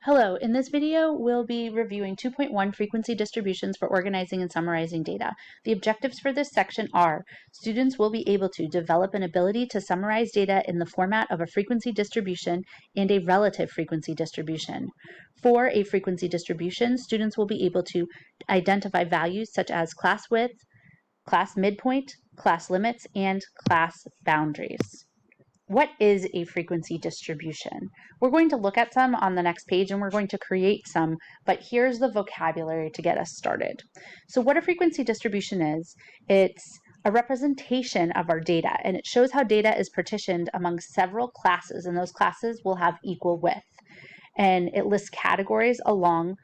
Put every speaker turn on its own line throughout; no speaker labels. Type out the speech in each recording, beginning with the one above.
Hello, in this video, we'll be reviewing 2.1 frequency distributions for organizing and summarizing data. The objectives for this section are: students will be able to develop an ability to summarize data in the format of a frequency distribution and a relative frequency distribution. For a frequency distribution, students will be able to identify values such as class width, class midpoint, class limits, and class boundaries. What is a frequency distribution? We're going to look at some on the next page and we're going to create some, but here's the vocabulary to get us started. So what a frequency distribution is, it's a representation of our data, and it shows how data is partitioned among several classes, and those classes will have equal width. And it lists categories along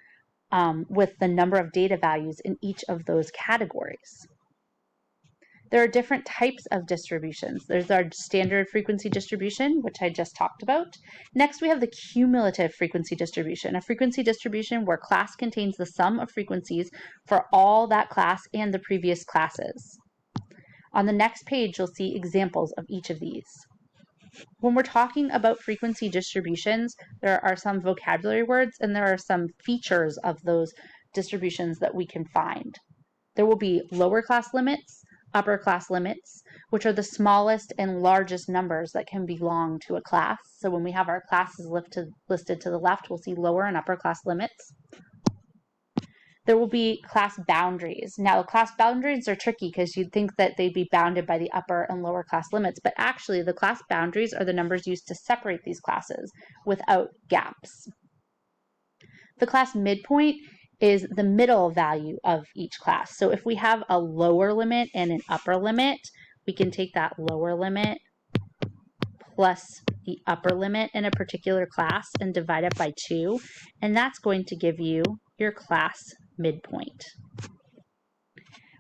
with the number of data values in each of those categories. There are different types of distributions. There's our standard frequency distribution, which I just talked about. Next, we have the cumulative frequency distribution, a frequency distribution where class contains the sum of frequencies for all that class and the previous classes. On the next page, you'll see examples of each of these. When we're talking about frequency distributions, there are some vocabulary words and there are some features of those distributions that we can find. There will be lower class limits, upper class limits, which are the smallest and largest numbers that can belong to a class. So when we have our classes listed to the left, we'll see lower and upper class limits. There will be class boundaries. Now, class boundaries are tricky because you'd think that they'd be bounded by the upper and lower class limits, but actually the class boundaries are the numbers used to separate these classes without gaps. The class midpoint is the middle value of each class. So if we have a lower limit and an upper limit, we can take that lower limit plus the upper limit in a particular class and divide it by 2, and that's going to give you your class midpoint.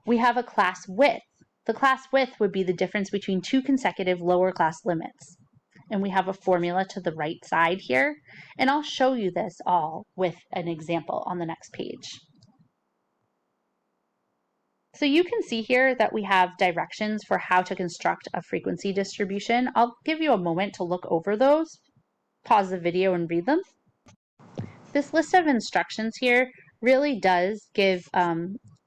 We have a class width. The class width would be the difference between two consecutive lower class limits. And we have a formula to the right side here, and I'll show you this all with an example on the next page. So you can see here that we have directions for how to construct a frequency distribution. I'll give you a moment to look over those, pause the video and read them. This list of instructions here really does give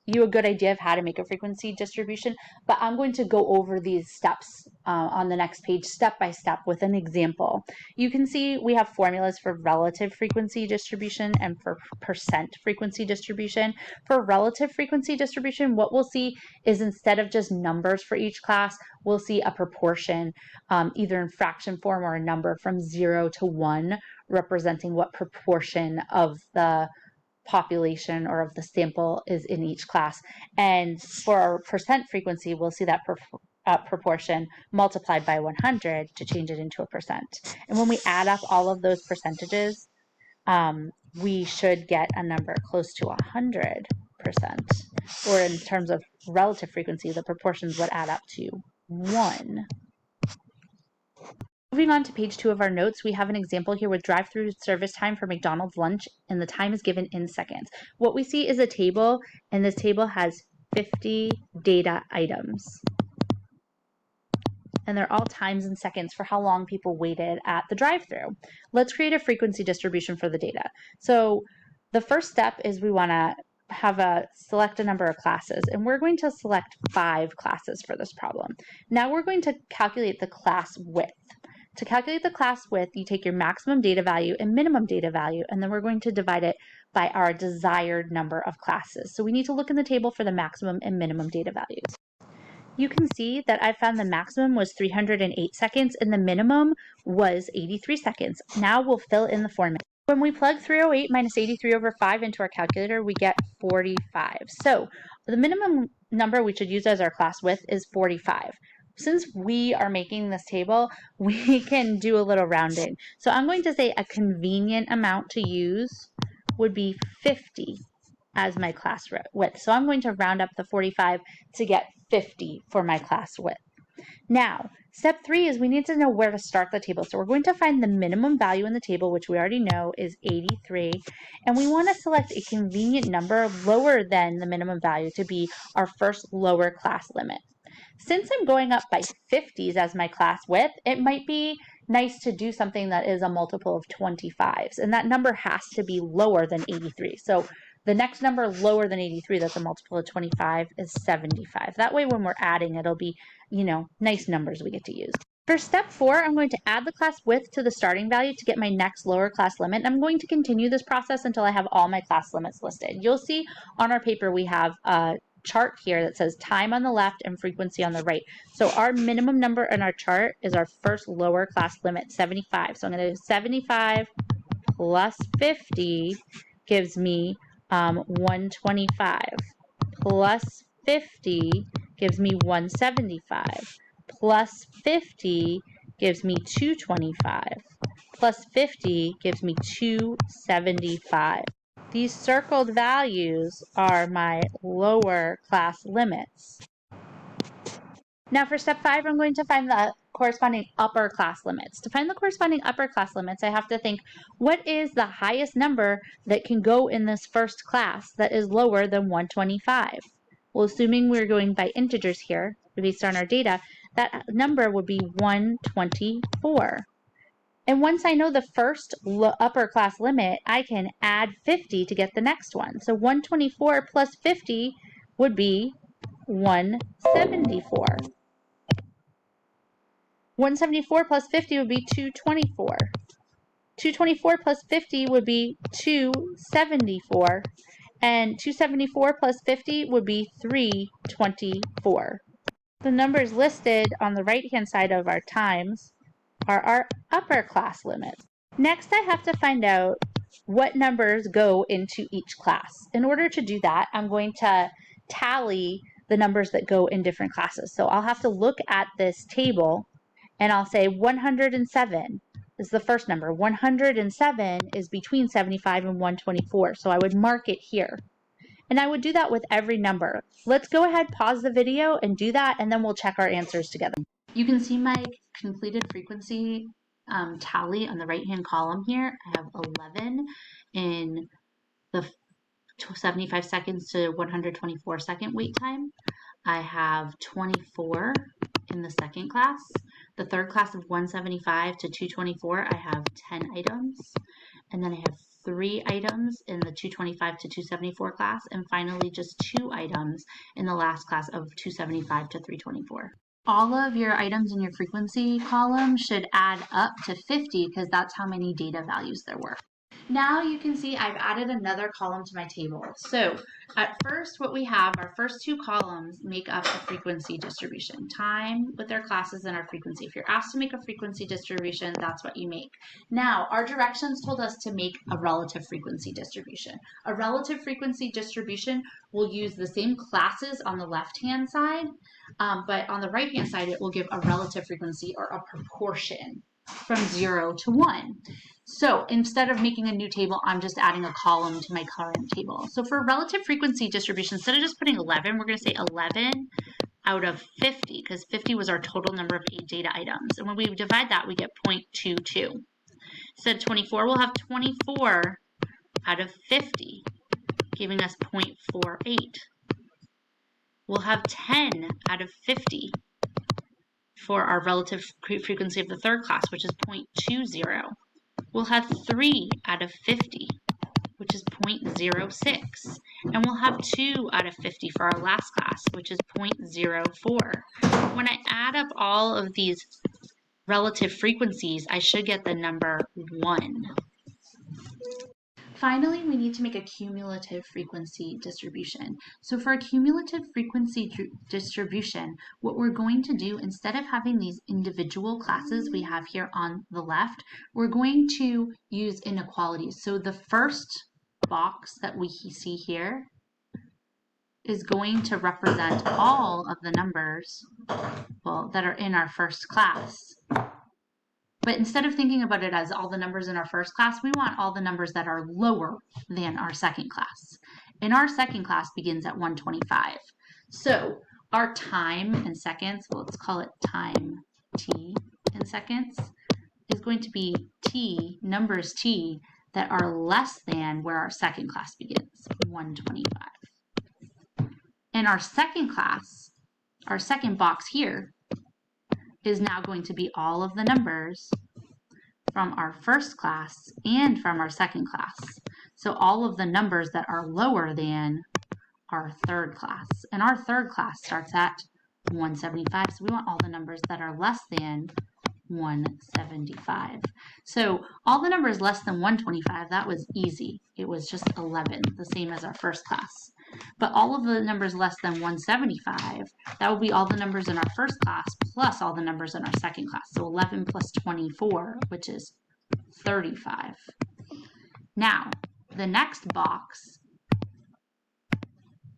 you a good idea of how to make a frequency distribution, but I'm going to go over these steps on the next page step by step with an example. You can see we have formulas for relative frequency distribution and for percent frequency distribution. For relative frequency distribution, what we'll see is instead of just numbers for each class, we'll see a proportion either in fraction form or a number from 0 to 1 representing what proportion of the population or of the sample is in each class. And for our percent frequency, we'll see that proportion multiplied by 100 to change it into a percent. And when we add up all of those percentages, we should get a number close to 100%. Or in terms of relative frequency, the proportions would add up to 1. Moving on to page 2 of our notes, we have an example here with drive-through service time for McDonald's lunch, and the time is given in seconds. What we see is a table, and this table has 50 data items. And they're all times in seconds for how long people waited at the drive-through. Let's create a frequency distribution for the data. So the first step is we want to select a number of classes, and we're going to select 5 classes for this problem. Now we're going to calculate the class width. To calculate the class width, you take your maximum data value and minimum data value, and then we're going to divide it by our desired number of classes. So we need to look in the table for the maximum and minimum data values. You can see that I found the maximum was 308 seconds and the minimum was 83 seconds. Now we'll fill in the formula. When we plug 308 minus 83 over 5 into our calculator, we get 45. So the minimum number we should use as our class width is 45. Since we are making this table, we can do a little rounding. So I'm going to say a convenient amount to use would be 50 as my class width. So I'm going to round up the 45 to get 50 for my class width. Now, step 3 is we need to know where to start the table. So we're going to find the minimum value in the table, which we already know is 83, and we want to select a convenient number lower than the minimum value to be our first lower class limit. Since I'm going up by 50s as my class width, it might be nice to do something that is a multiple of 25s, and that number has to be lower than 83. So the next number lower than 83 that's a multiple of 25 is 75. That way when we're adding, it'll be, nice numbers we get to use. For step 4, I'm going to add the class width to the starting value to get my next lower class limit. And I'm going to continue this process until I have all my class limits listed. You'll see on our paper we have a chart here that says time on the left and frequency on the right. So our minimum number in our chart is our first lower class limit, 75. So I'm going to do 75 plus 50 gives me 125. Plus 50 gives me 175. Plus 50 gives me 225. Plus 50 gives me 275. These circled values are my lower class limits. Now for step 5, I'm going to find the corresponding upper class limits. To find the corresponding upper class limits, I have to think, what is the highest number that can go in this first class that is lower than 125? Well, assuming we're going by integers here, based on our data, that number would be 124. And once I know the first upper class limit, I can add 50 to get the next one. So 124 plus 50 would be 174. 174 plus 50 would be 224. 224 plus 50 would be 274. And 274 plus 50 would be 324. The numbers listed on the right-hand side of our times are our upper class limits. Next, I have to find out what numbers go into each class. In order to do that, I'm going to tally the numbers that go in different classes. So I'll have to look at this table and I'll say 107 is the first number. 107 is between 75 and 124. So I would mark it here. And I would do that with every number. Let's go ahead, pause the video and do that, and then we'll check our answers together. You can see my completed frequency tally on the right-hand column here. I have 11 in the 75 seconds to 124 second wait time. I have 24 in the second class. The third class of 175 to 224, I have 10 items. And then I have 3 items in the 225 to 274 class, and finally just 2 items in the last class of 275 to 324. All of your items in your frequency column should add up to 50 because that's how many data values there were. Now you can see I've added another column to my table. So at first what we have, our first 2 columns make up a frequency distribution. Time with their classes and our frequency. If you're asked to make a frequency distribution, that's what you make. Now our directions told us to make a relative frequency distribution. A relative frequency distribution will use the same classes on the left-hand side, but on the right-hand side it will give a relative frequency or a proportion from 0 to 1. So instead of making a new table, I'm just adding a column to my current table. So for relative frequency distribution, instead of just putting 11, we're going to say 11 out of 50, because 50 was our total number of data items. And when we divide that, we get 0.22. Instead of 24, we'll have 24 out of 50, giving us 0.48. We'll have 10 out of 50 for our relative frequency of the third class, which is 0.20. We'll have 3 out of 50, which is 0.06. And we'll have 2 out of 50 for our last class, which is 0.04. When I add up all of these relative frequencies, I should get the number 1. Finally, we need to make a cumulative frequency distribution. So for a cumulative frequency distribution, what we're going to do, instead of having these individual classes we have here on the left, we're going to use inequalities. So the first box that we see here is going to represent all of the numbers, that are in our first class. But instead of thinking about it as all the numbers in our first class, we want all the numbers that are lower than our second class. And our second class begins at 125. So our time in seconds, well, let's call it time t in seconds, is going to be t, numbers t, that are less than where our second class begins, 125. And our second class, our second box here, is now going to be all of the numbers from our first class and from our second class. So all of the numbers that are lower than our third class. And our third class starts at 175, so we want all the numbers that are less than 175. So all the numbers less than 125, that was easy. It was just 11, the same as our first class. But all of the numbers less than 175, that would be all the numbers in our first class plus all the numbers in our second class. So 11 plus 24, which is 35. Now, the next box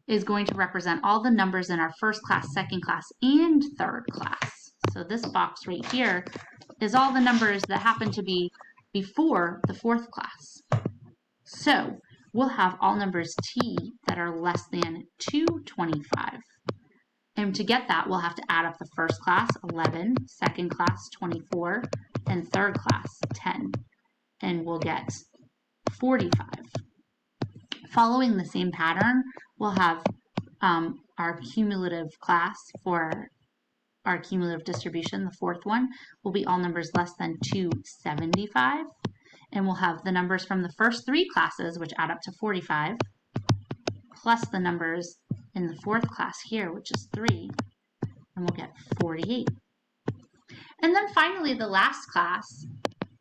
is going to represent all the numbers in our first class, second class, and third class. So this box right here is all the numbers that happen to be before the fourth class. So we'll have all numbers t that are less than 225. And to get that, we'll have to add up the first class, 11, second class, 24, and third class, 10. And we'll get 45. Following the same pattern, we'll have our cumulative class for our cumulative distribution, the fourth one, will be all numbers less than 275. And we'll have the numbers from the first three classes, which add up to 45, plus the numbers in the fourth class here, which is 3, and we'll get 48. And then finally, the last class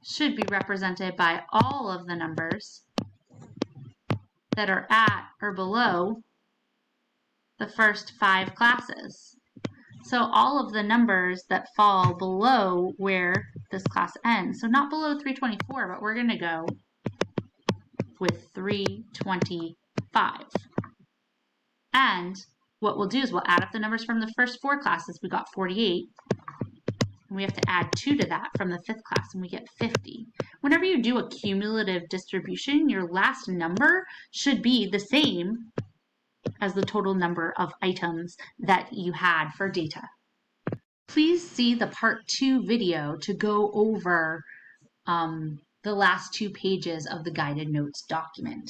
should be represented by all of the numbers that are at or below the first 5 classes. So all of the numbers that fall below where this class ends. So not below 324, but we're going to go with 325. And what we'll do is we'll add up the numbers from the first 4 classes. We got 48. And we have to add 2 to that from the 5th class, and we get 50. Whenever you do a cumulative distribution, your last number should be the same as the total number of items that you had for data. Please see the part 2 video to go over the last 2 pages of the guided notes document.